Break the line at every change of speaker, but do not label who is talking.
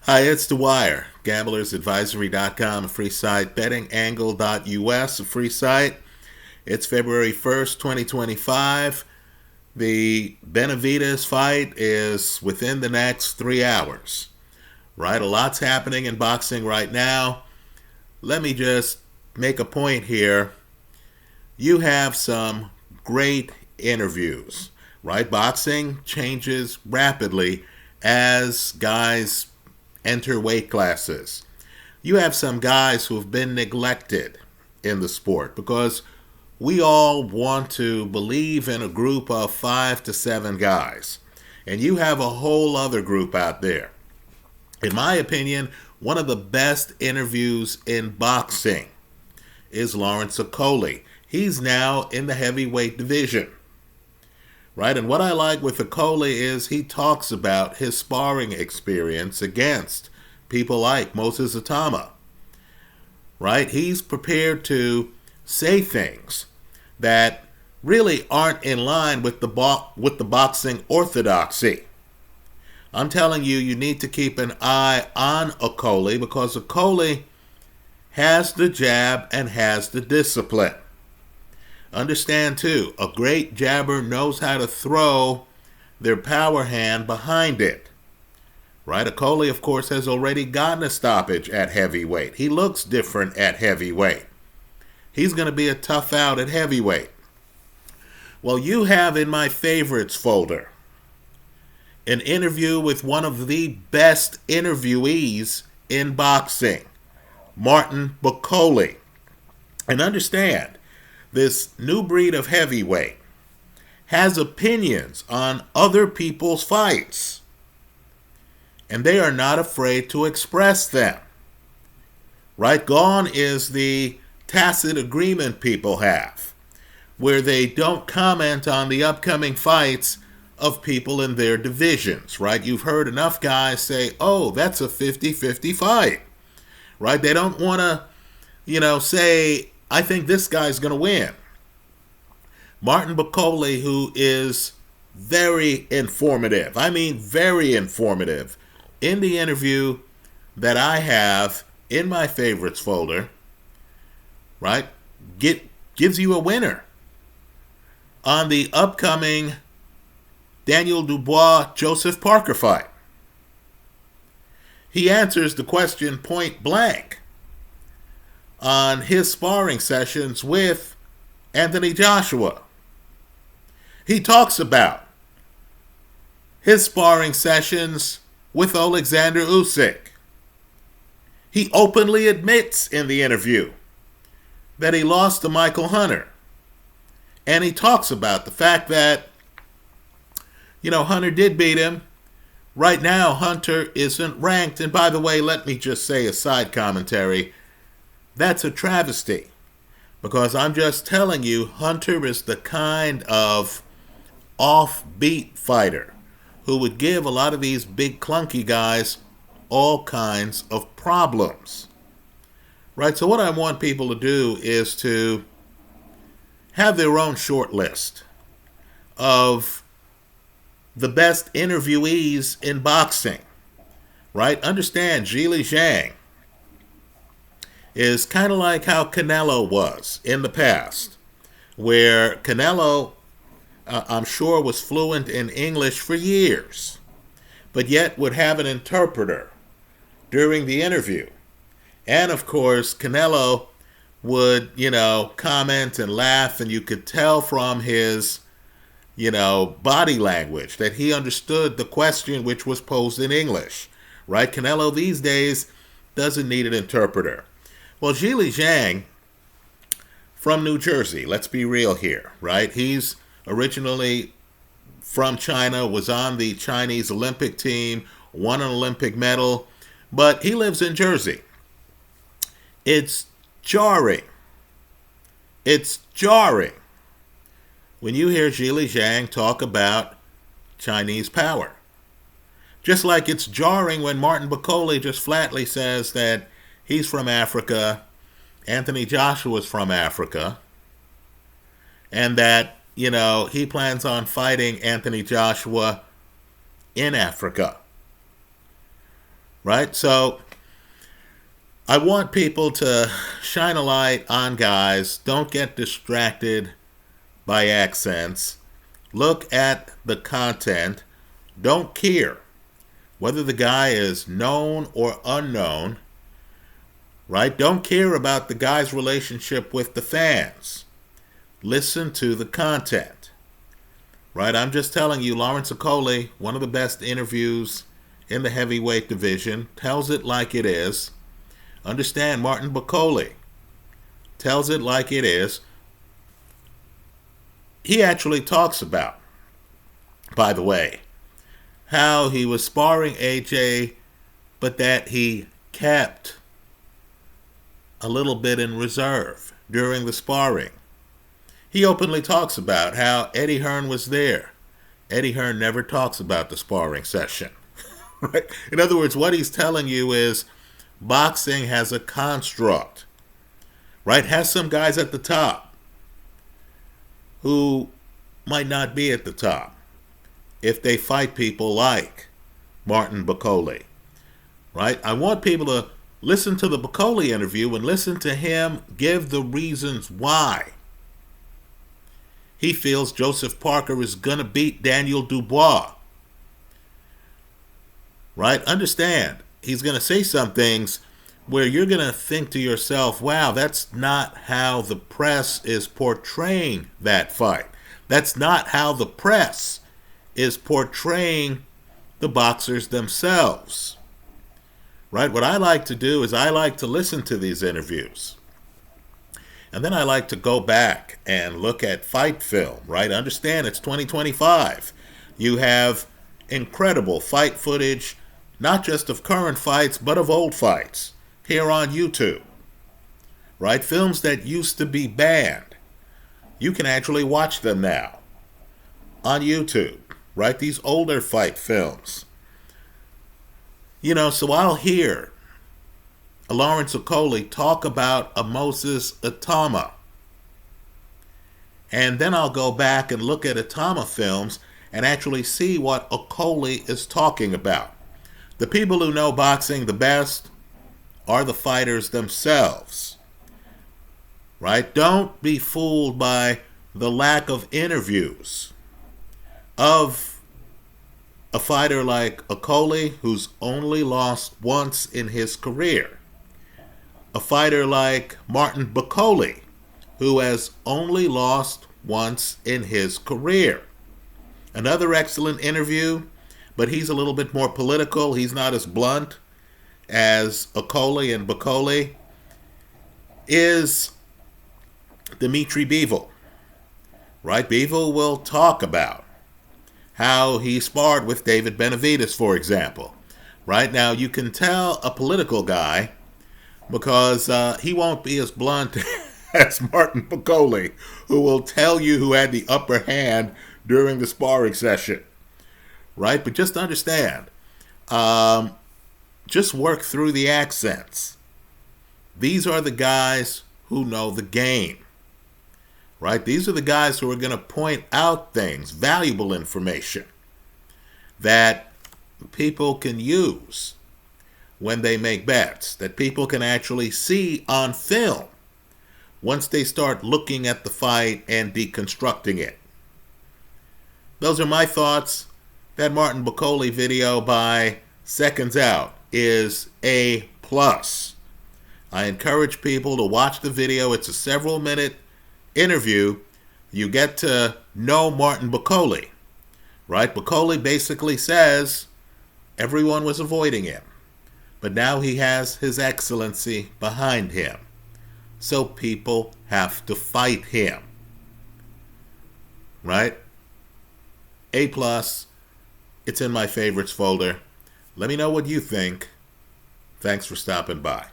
Hi, it's Dwyer, gamblersadvisory.com, a free site, bettingangle.us, a free site. It's February 1st, 2025. The Benavidez fight is within the next 3 hours, right? A lot's happening in boxing right now. Let me just make a point here. You have some great interviews, right? Boxing changes rapidly as guys enter weight classes. You have some guys who have been neglected in the sport because we all want to believe in a group of 5 to 7 guys. And you have a whole other group out there. In my opinion, one of the best interviews in boxing is Lawrence Bakole. He's now in the heavyweight division, right? And what I like with Bakole is he talks about his sparring experience against people like Moses Atama, right? He's prepared to say things that really aren't in line with the boxing orthodoxy. I'm telling you, you need to keep an eye on Bakole because Bakole has the jab and has the discipline. Understand, too, a great jabber knows how to throw their power hand behind it. Right? Bakole, of course, has already gotten a stoppage at heavyweight. He looks different at heavyweight. He's going to be a tough out at heavyweight. Well, you have in my favorites folder an interview with one of the best interviewees in boxing, Martin Bakole. And understand, this new breed of heavyweight has opinions on other people's fights, and they are not afraid to express them. Right? Gone is the tacit agreement people have, where they don't comment on the upcoming fights of people in their divisions, right? You've heard enough guys say, oh, that's a 50-50 fight, right? They don't want to, say, I think this guy's going to win. Martin Bakole, who is very informative, I mean very informative, in the interview that I have in my favorites folder, right, gives you a winner on the upcoming Daniel Dubois-Joseph Parker fight. He answers the question point blank on his sparring sessions with Anthony Joshua. He talks about his sparring sessions with Alexander Usyk. He openly admits in the interview that he lost to Michael Hunter. And he talks about the fact that, Hunter did beat him. Right now, Hunter isn't ranked. And by the way, let me just say a side commentary. That's a travesty. Because I'm just telling you, Hunter is the kind of offbeat fighter who would give a lot of these big clunky guys all kinds of problems. Right? So what I want people to do is to have their own short list of the best interviewees in boxing. Right? Understand, Zhili Zhang is kind of like how Canelo was in the past, where Canelo, I'm sure, was fluent in English for years, but yet would have an interpreter during the interview. And of course, Canelo would, comment and laugh, and you could tell from his, body language that he understood the question which was posed in English, right? Canelo these days doesn't need an interpreter. Well, Zhili Zhang from New Jersey, let's be real here, right? He's originally from China, was on the Chinese Olympic team, won an Olympic medal, but he lives in Jersey. It's jarring. It's jarring when you hear Zhili Zhang talk about Chinese power. Just like it's jarring when Martin Bakole just flatly says that he's from Africa, Anthony Joshua's from Africa, and that, he plans on fighting Anthony Joshua in Africa. right? So I want people to shine a light on guys. Don't get distracted by accents. Look at the content. Don't care whether the guy is known or unknown, right? Don't care about the guy's relationship with the fans. Listen to the content, right? I'm just telling you, Lawrence Bakole, one of the best interviews in the heavyweight division, tells it like it is. Understand, Martin Bakole tells it like it is. He actually talks about, by the way, how he was sparring AJ, but that he kept a little bit in reserve during the sparring. He openly talks about how Eddie Hearn was there. Eddie Hearn never talks about the sparring session. Right? In other words, what he's telling you is boxing has a construct, right? Has some guys at the top who might not be at the top if they fight people like Martin Bakole, right? I want people to listen to the Bakole interview and listen to him give the reasons why he feels Joseph Parker is going to beat Daniel Dubois, right? Understand, he's going to say some things where you're going to think to yourself, wow, that's not how the press is portraying that fight. That's not how the press is portraying the boxers themselves, right? What I like to do is I like to listen to these interviews. And then I like to go back and look at fight film, right? Understand, it's 2025. You have incredible fight footage, not just of current fights, but of old fights here on YouTube, right? Films that used to be banned. You can actually watch them now on YouTube, right? These older fight films. You know, so I'll hear Lawrence Bakole talk about a Moses Atama. And then I'll go back and look at Atama films and actually see what Bakole is talking about. The people who know boxing the best are the fighters themselves, right? Don't be fooled by the lack of interviews of a fighter like Bakole, who's only lost once in his career. A fighter like Martin Bakole, who has only lost once in his career. Another excellent interview, but he's a little bit more political. He's not as blunt as Bakole and Bakole, is Dimitri Bivol, right? Bivol will talk about how he sparred with David Benavidez, for example, right? Now, you can tell a political guy because he won't be as blunt as Martin Bakole, who will tell you who had the upper hand during the sparring session, right? But just understand, just work through the accents. These are the guys who know the game, right? These are the guys who are going to point out things, valuable information that people can use when they make bets, that people can actually see on film once they start looking at the fight and deconstructing it. Those are my thoughts. That Martin Bakole video by Seconds Out is A+. I encourage people to watch the video. It's a several-minute interview. You get to know Martin Bakole, right? Bakole basically says everyone was avoiding him, but now he has his excellency behind him. So people have to fight him, right? A+, it's in my favorites folder. Let me know what you think. Thanks for stopping by.